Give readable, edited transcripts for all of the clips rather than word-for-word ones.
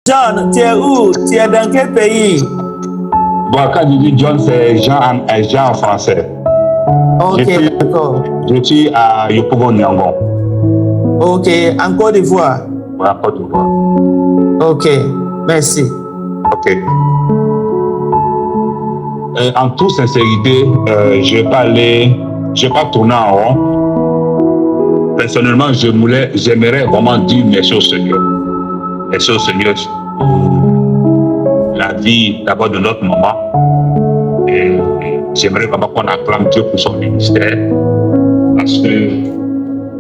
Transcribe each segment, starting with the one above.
John, tu es où? Tu es dans quel pays? Bon, quand je dis John, c'est Jean en français. Ok, d'accord. Je suis à Yopougon, Niangon. Ok, en Côte d'Ivoire. Ouais, en Côte d'Ivoire. Ok, merci. Ok. En toute sincérité, je vais pas tourner en rond. Personnellement, j'aimerais vraiment dire merci au Seigneur. Merci au Seigneur pour la vie d'abord de notre maman. Et j'aimerais vraiment qu'on acclame Dieu pour son ministère. Parce que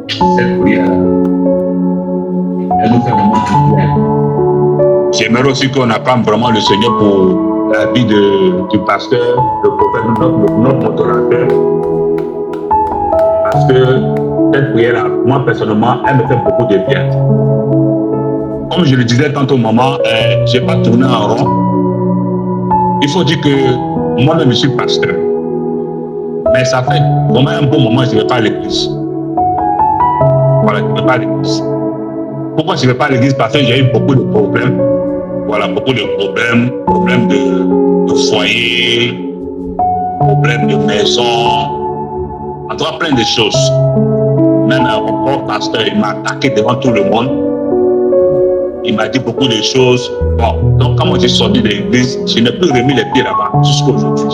cette prière, elle nous fait vraiment du bien. J'aimerais aussi qu'on acclame vraiment le Seigneur pour la vie du pasteur, le prophète, notre modérateur. Parce que cette prière-là, moi personnellement, elle me fait beaucoup de bien. Comme je le disais tantôt, maman, je n'ai pas tourné en rond. Il faut dire que moi-même, je suis pasteur. Mais ça fait vraiment un bon moment que je ne vais pas à l'église. Voilà, je ne vais pas à l'église. Pourquoi je ne vais pas à l'église? Parce que j'ai eu beaucoup de problèmes. Voilà, beaucoup de problèmes. Problèmes de foyer, problèmes de maison. En tout cas, plein de choses. Même mon propre pasteur, il m'a attaqué devant tout le monde. Il m'a dit beaucoup de choses. Bon, donc quand moi j'ai sorti de l'église, je n'ai plus remis les pieds là-bas jusqu'à aujourd'hui.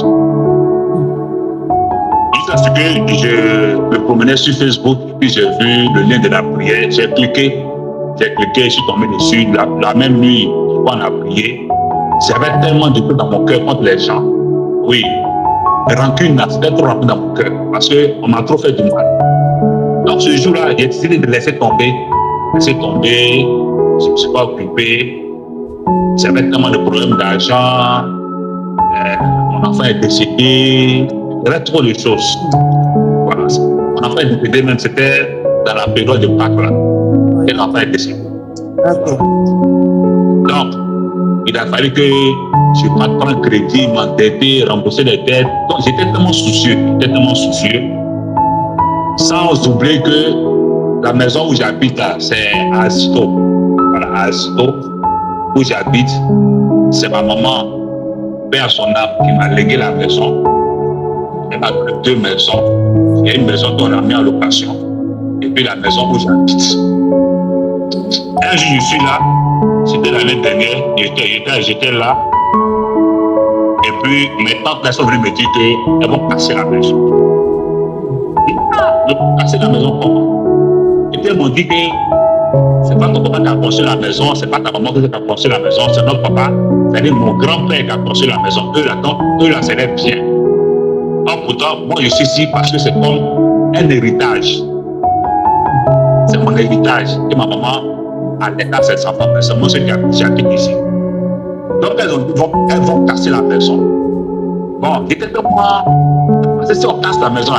Jusqu'à ce que je me promenais sur Facebook, puis j'ai vu le lien de la prière. J'ai cliqué, je suis tombé dessus. La même nuit, on a prié. J'avais tellement de choses dans mon cœur contre les gens. Oui, rancune, c'était trop rempli dans mon cœur parce qu'on m'a trop fait du mal. Donc ce jour-là, j'ai décidé de laisser tomber. Je ne me suis pas occupé. J'avais tellement de problèmes d'argent. Mon enfant est décédé. Il y avait trop de choses. Voilà. Mon enfant est décédé, même c'était dans la période de Pâques là. Et l'enfant est décédé. D'accord. Donc, il a fallu que je prenne un crédit, m'endetter, rembourser les dettes. Donc j'étais tellement soucieux. Sans oublier que la maison où j'habite là, c'est à Azito. Voilà, à Azito, où j'habite, c'est ma maman, paix à son âme, qui m'a légué la maison. Elle m'a donné 2 maisons. Il y a une maison qu'on a mis en location, et puis la maison où j'habite. Un jour, je suis là, c'était l'année dernière, j'étais là, et puis mes tantes sont venues me dire qu'elles vont casser la maison. De casser la maison comment? Et puis elles m'ont dit que c'est pas ton papa qui a construit la maison, c'est pas ta maman qui a construit la maison, c'est notre papa, c'est-à-dire mon grand-père qui a construit la maison. Eux là, c'est les biens. Donc pourtant, moi je suis ici parce que c'est comme un héritage. C'est mon héritage que ma maman a laissé à ses enfants, mais c'est moi qui habite ici. Donc elles ont dit elles vont casser la maison. Bon, j'étais comme moi, parce que si on casse la maison,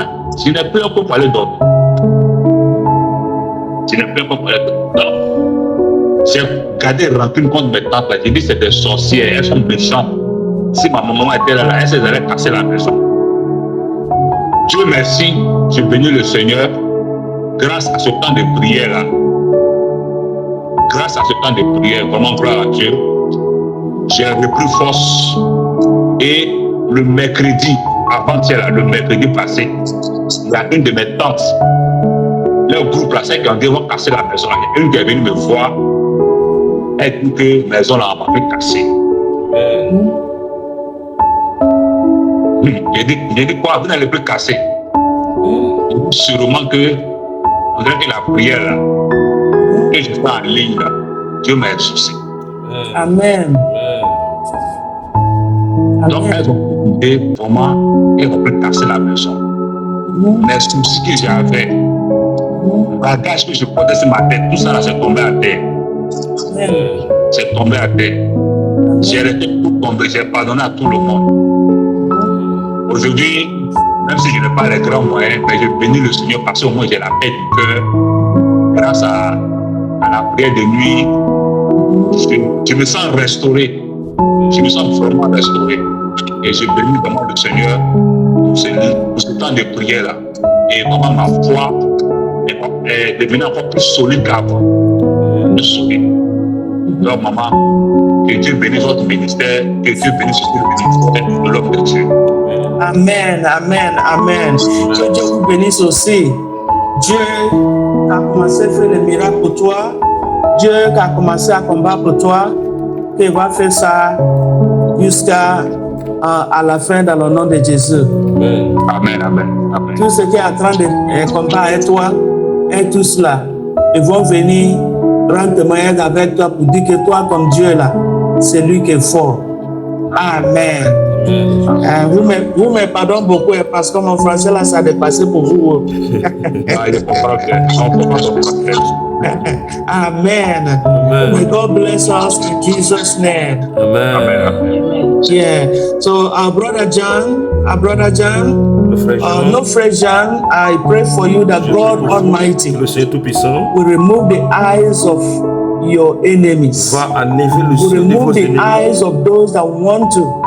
je n'ai plus un peu pour aller dormir. J'ai gardé rancune contre mes tantes là. J'ai dit c'est des sorcières, elles sont méchantes. Si ma maman était là, elles allaient casser la maison. Dieu merci, j'ai béni le Seigneur grâce à ce temps de prière là. Grâce à ce temps de prière, vraiment gloire à Dieu, j'ai repris force. Et le mercredi, avant-hier, le mercredi passé, il y a une de mes tantes, leur groupe là, c'est qui ont dit vont casser la maison. Il y a une qui est venue me voir, elle dit que la maison là a fait casser. J'ai dit quoi, vous n'allez plus casser. Sûrement que vous avez la prière là, que je fais en ligne là, Dieu m'a exaucé. Amen. Donc elles ont décidé vraiment, elles vont plus casser la maison. Les soucis que j'avais, le bagage que je portais sur ma tête, tout ça là, c'est tombé à terre. C'est tombé à terre. J'ai arrêté tout tomber, j'ai pardonné à tout le monde. Aujourd'hui, même si je n'ai pas les grands moyens, mais je bénis le Seigneur parce qu'au moins j'ai la paix du cœur. Grâce à la prière de nuit, je me sens restauré. Je me sens vraiment restauré. Et je bénis vraiment le Seigneur pour ce temps de prière là. Et vraiment ma foi est devenue encore plus solide qu'avant. Plus solide. Donc maman, Que Dieu bénisse votre ministère. Que Dieu bénisse aussi le ministère de l'homme de Dieu. Amen, amen, amen. Que Dieu vous bénisse aussi. Dieu qui a commencé à faire les miracles pour toi, Dieu qui a commencé à combattre pour toi, qui va faire ça jusqu'à à la fin dans le nom de Jésus. Amen, amen, amen. Tout ce qui est en train de combattre avec toi et tout cela, ils vont venir rendre témoignage avec toi pour dire que toi, comme Dieu est là, c'est lui qui est fort. Amen. Vous me pardonnez beaucoup parce que mon français là, ça a dépassé pour vous. Ah, il est pas parfait. On peut pas se parfait. Amen. May God bless us in Jesus' name. Amen. Amen, amen. Yeah. So our brother John, Le frère Jean, no frère John, I pray for you that God Almighty le Seigneur Tout-Puissant, will remove the eyes of your enemies. va enlever le Will ciel de vos remove the ennemis. eyes of those that want to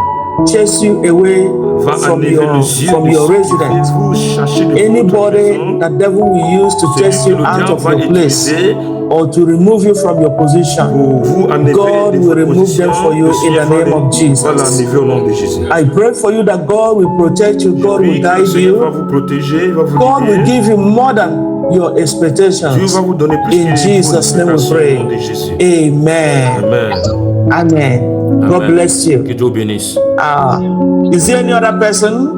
chase you away Va from enlever your le ciel from de your ceux qui residence. veulent vous chercher de votre Anybody maison. that devil will use to Celui chase que you le out diable of va your place utiliser or to remove you from your position, pour vous enlever God de will votre remove position, them for you le in Seigneur the va name of va Jesus. l'enlever au nom de Jésus. I pray for you that God will protect you, God Puis will que le guide Seigneur va you, vous protéger, va vous God will guider. give you more than your Dieu expectations. va vous donner plus In que Jesus' vos name we expectations au nom de pray. Jésus. Amen. Amen. Amen. God Amen. bless Que you. Dieu bénisse. Is there any other person?